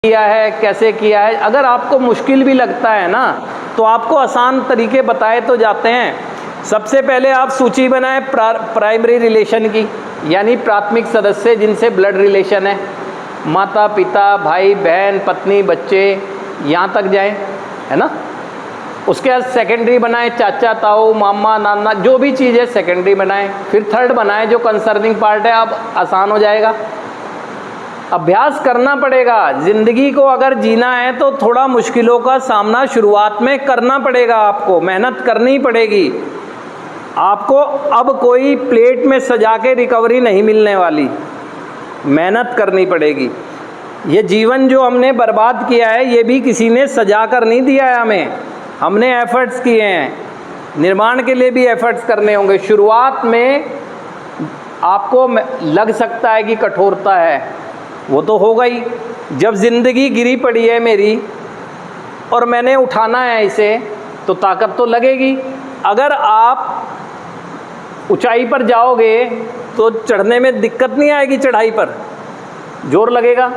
किया है, कैसे किया है। अगर आपको मुश्किल भी लगता है ना, तो आपको आसान तरीके बताए तो जाते हैं। सबसे पहले आप सूची बनाएं प्राइमरी रिलेशन की, यानी प्राथमिक सदस्य जिनसे ब्लड रिलेशन है, माता पिता भाई बहन पत्नी बच्चे, यहाँ तक जाएं, है ना। उसके बाद सेकेंडरी बनाएं, चाचा ताऊ मामा नाना, जो भी चीज़ है सेकेंडरी बनाएं। फिर थर्ड बनाएं जो कंसर्निंग पार्ट है, अब आसान हो जाएगा। अभ्यास करना पड़ेगा। ज़िंदगी को अगर जीना है तो थोड़ा मुश्किलों का सामना शुरुआत में करना पड़ेगा, आपको मेहनत करनी पड़ेगी। आपको अब कोई प्लेट में सजा के रिकवरी नहीं मिलने वाली, मेहनत करनी पड़ेगी। ये जीवन जो हमने बर्बाद किया है, ये भी किसी ने सजा कर नहीं दिया है हमें, हमने एफर्ट्स किए हैं। निर्माण के लिए भी एफर्ट्स करने होंगे। शुरुआत में आपको लग सकता है कि कठोरता है, वो तो होगा ही। जब ज़िंदगी गिरी पड़ी है मेरी और मैंने उठाना है इसे, तो ताकत तो लगेगी। अगर आप ऊंचाई पर जाओगे तो चढ़ने में दिक्कत नहीं आएगी, चढ़ाई पर जोर लगेगा।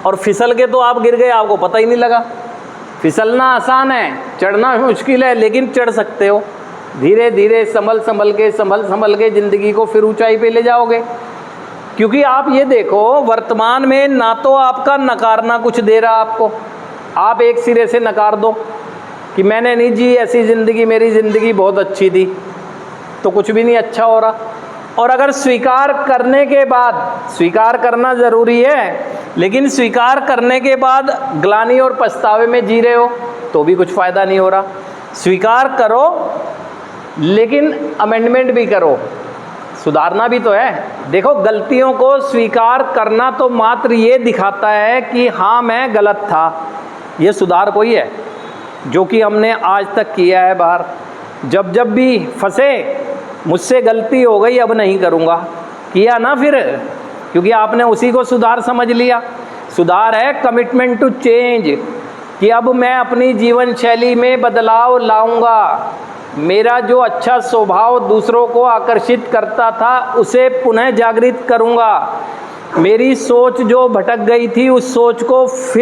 और फिसल के तो आप गिर गए, आपको पता ही नहीं लगा। फिसलना आसान है, चढ़ना मुश्किल है, लेकिन चढ़ सकते हो। धीरे धीरे संभल संभल के ज़िंदगी को फिर ऊंचाई पे ले जाओगे। क्योंकि आप ये देखो, वर्तमान में ना तो आपका नकारना कुछ दे रहा आपको, आप एक सिरे से नकार दो कि मैंने नहीं जी ऐसी ज़िंदगी, मेरी ज़िंदगी बहुत अच्छी थी, तो कुछ भी नहीं अच्छा हो रहा। और अगर स्वीकार करने के बाद, स्वीकार करना ज़रूरी है, लेकिन स्वीकार करने के बाद ग्लानि और पछतावे में जी रहे हो तो भी कुछ फ़ायदा नहीं हो रहा। स्वीकार करो, लेकिन अमेंडमेंट भी करो, सुधारना भी तो है। देखो, गलतियों को स्वीकार करना तो मात्र ये दिखाता है कि हाँ मैं गलत था, ये सुधार कोई है जो कि हमने आज तक किया है बाहर। जब जब भी फंसे, मुझसे गलती हो गई अब नहीं करूँगा, किया ना फिर, क्योंकि आपने उसी को सुधार समझ लिया। सुधार है कमिटमेंट टू चेंज, कि अब मैं अपनी जीवन शैली में बदलाव लाऊंगा। मेरा जो अच्छा स्वभाव दूसरों को आकर्षित करता था, उसे पुनः जागृत करूंगा। मेरी सोच जो भटक गई थी, उस सोच को फिर